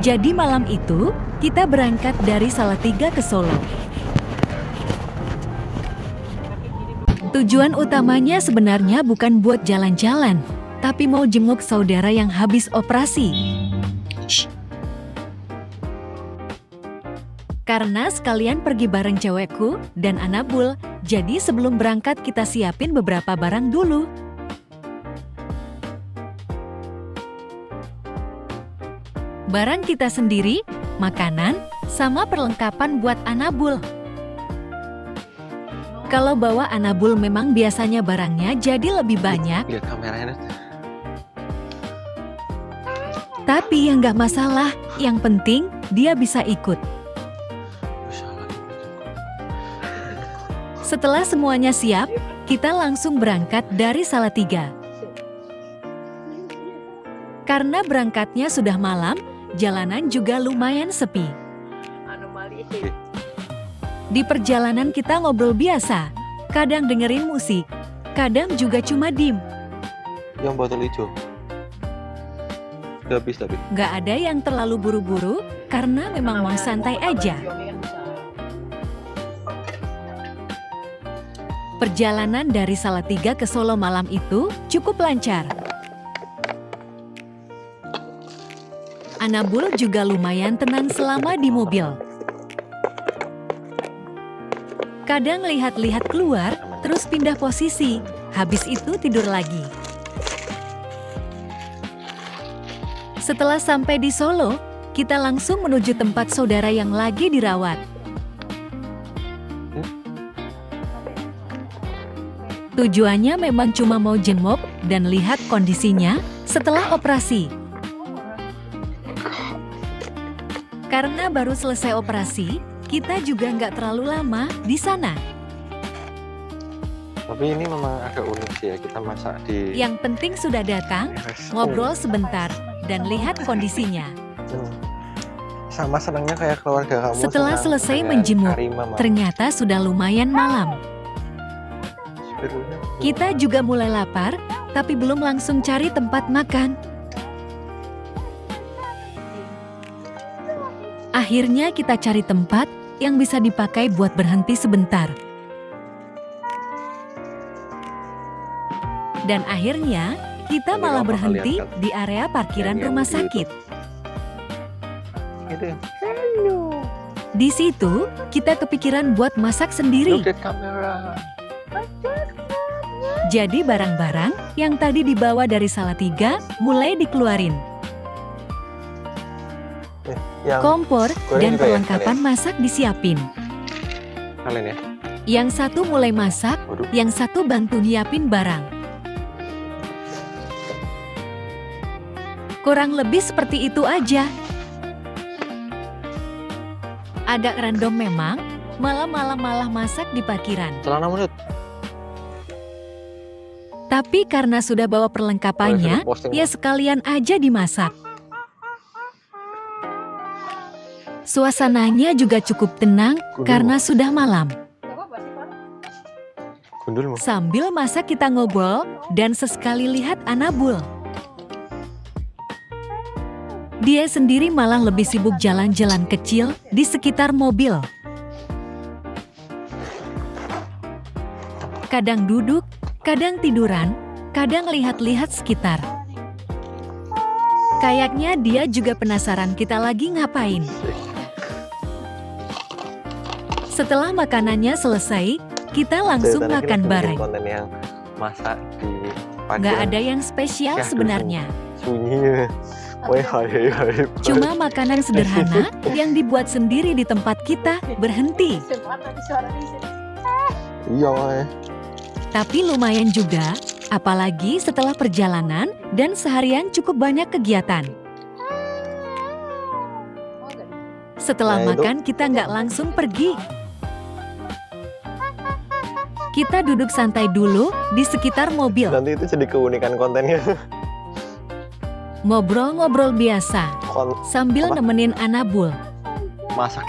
Jadi malam itu, kita berangkat dari Salatiga ke Solo. Tujuan utamanya sebenarnya bukan buat jalan-jalan, tapi mau jenguk saudara yang habis operasi. Karena sekalian pergi bareng cewekku dan Anabul, jadi sebelum berangkat kita siapin beberapa barang dulu. Barang kita sendiri, makanan, sama perlengkapan buat Anabul. Kalau bawa Anabul memang biasanya barangnya jadi lebih banyak. Lihat kameranya. Tapi yang nggak masalah, yang penting dia bisa ikut. Setelah semuanya siap, kita langsung berangkat dari Salatiga. Karena berangkatnya sudah malam, jalanan juga lumayan sepi. Di perjalanan kita ngobrol biasa, kadang dengerin musik, kadang juga cuma diem. Yang botol hijau. Udah habis tapi. Nggak ada yang terlalu buru-buru, karena memang mau santai aja. Perjalanan dari Salatiga ke Solo malam itu cukup lancar. Anabul juga lumayan tenang selama di mobil. Kadang lihat-lihat keluar, terus pindah posisi, habis itu tidur lagi. Setelah sampai di Solo, kita langsung menuju tempat saudara yang lagi dirawat. Tujuannya memang cuma mau jenguk dan lihat kondisinya setelah operasi. Karena baru selesai operasi, kita juga nggak terlalu lama di sana. Tapi ini memang agak unik sih ya, kita masak di... Yang penting sudah datang, ngobrol sebentar, dan lihat kondisinya. Sama senangnya kayak keluarga kamu. Setelah selesai menjemur, ternyata sudah lumayan malam. Kita juga mulai lapar, tapi belum langsung cari tempat makan. Akhirnya kita cari tempat yang bisa dipakai buat berhenti sebentar. Dan akhirnya, kita malah berhenti di area parkiran rumah sakit. Di situ, kita kepikiran buat masak sendiri. Jadi barang-barang yang tadi dibawa dari Salatiga mulai dikeluarin. Kompor dan perlengkapan masak disiapin. Kalian ya? Yang satu mulai masak, yang satu bantu nyiapin barang. Kurang lebih seperti itu aja. Agak random memang, malam-malam malah masak di parkiran. Celana menit. Tapi karena sudah bawa perlengkapannya, ya sekalian aja dimasak. Suasananya juga cukup tenang karena sudah malam. Sambil masak kita ngobrol dan sesekali lihat Anabul. Dia sendiri malah lebih sibuk jalan-jalan kecil di sekitar mobil. Kadang duduk, kadang tiduran, kadang lihat-lihat sekitar. Kayaknya dia juga penasaran kita lagi ngapain. Setelah makanannya selesai, kita langsung makan bareng. Konten yang masak di nggak ada yang spesial sebenarnya. Sunyi. Cuma makanan sederhana yang dibuat sendiri di tempat kita berhenti. Iya. Tapi lumayan juga, apalagi setelah perjalanan dan seharian cukup banyak kegiatan. Setelah makan kita nggak langsung pergi. Kita duduk santai dulu di sekitar mobil. Nanti itu jadi keunikan kontennya. Ngobrol-ngobrol biasa, sambil nemenin Anabul.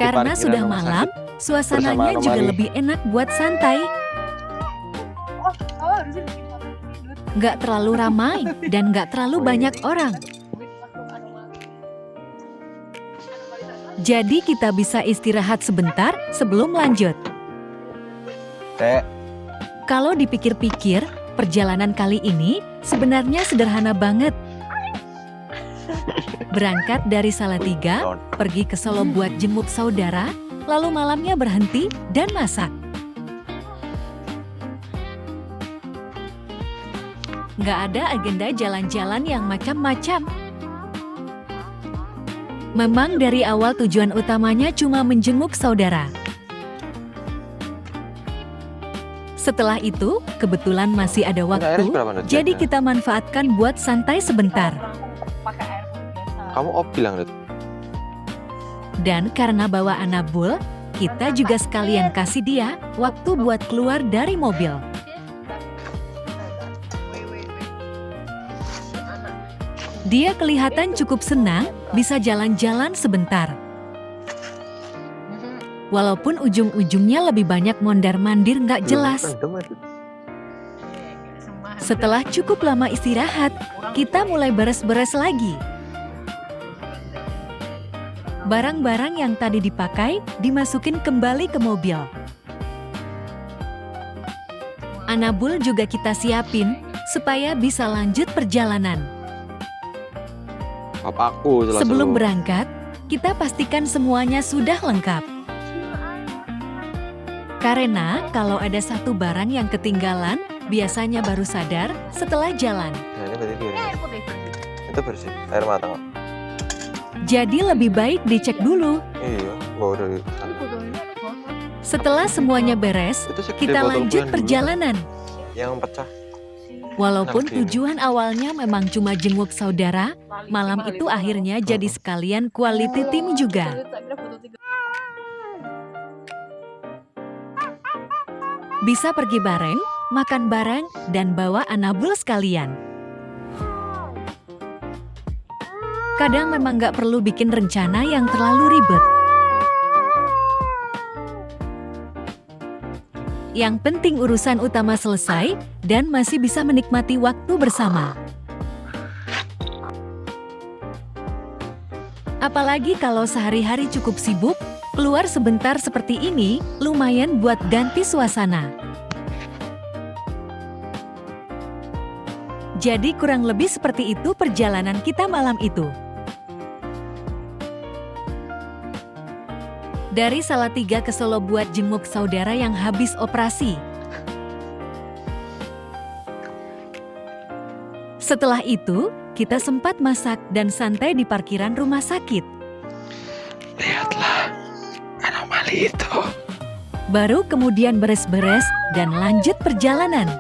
Karena sudah malam, suasananya juga lebih enak buat santai. Nggak terlalu ramai dan nggak terlalu banyak orang. Jadi kita bisa istirahat sebentar sebelum lanjut. Dek. Kalau dipikir-pikir, perjalanan kali ini sebenarnya sederhana banget. Berangkat dari Salatiga, pergi ke Solo buat jenguk saudara, lalu malamnya berhenti dan masak. Nggak ada agenda jalan-jalan yang macam-macam. Memang dari awal tujuan utamanya cuma menjenguk saudara. Setelah itu, kebetulan masih ada waktu, jadi kita manfaatkan buat santai sebentar. Kamu bilang, Dut. Dan karena bawa Anabul, kita juga sekalian kasih dia waktu buat keluar dari mobil. Dia kelihatan cukup senang bisa jalan-jalan sebentar. Walaupun ujung-ujungnya lebih banyak mondar-mandir nggak jelas. Setelah cukup lama istirahat, kita mulai beres-beres lagi. Barang-barang yang tadi dipakai dimasukin kembali ke mobil. Anabul juga kita siapin supaya bisa lanjut perjalanan. Papaku sebelum berangkat, kita pastikan semuanya sudah lengkap. Karena kalau ada satu barang yang ketinggalan, biasanya baru sadar setelah jalan. Nah, ini berarti itu bersih, air mata. Jadi lebih baik dicek dulu. Iya, udah. Setelah semuanya beres, kita lanjut perjalanan. Yang pecah. Walaupun tujuan awalnya memang cuma jenguk saudara, malam itu akhirnya jadi sekalian quality time juga. Bisa pergi bareng, makan bareng, dan bawa Anabul sekalian. Kadang memang nggak perlu bikin rencana yang terlalu ribet. Yang penting urusan utama selesai dan masih bisa menikmati waktu bersama. Apalagi kalau sehari-hari cukup sibuk, keluar sebentar seperti ini lumayan buat ganti suasana. Jadi kurang lebih seperti itu perjalanan kita malam itu. Dari Salatiga ke Solo buat jenguk saudara yang habis operasi. Setelah itu, kita sempat masak dan santai di parkiran rumah sakit. Lihatlah anomali itu. Baru kemudian beres-beres dan lanjut perjalanan.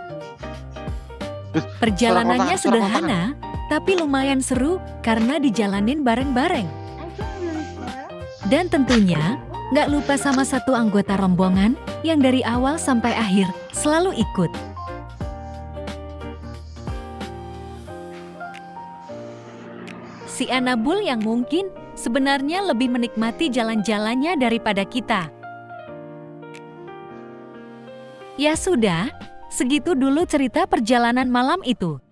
Perjalanannya sederhana, tapi lumayan seru karena dijalanin bareng-bareng. Dan tentunya, nggak lupa sama satu anggota rombongan yang dari awal sampai akhir selalu ikut. Si Anabul yang mungkin sebenarnya lebih menikmati jalan-jalannya daripada kita. Ya sudah, segitu dulu cerita perjalanan malam itu.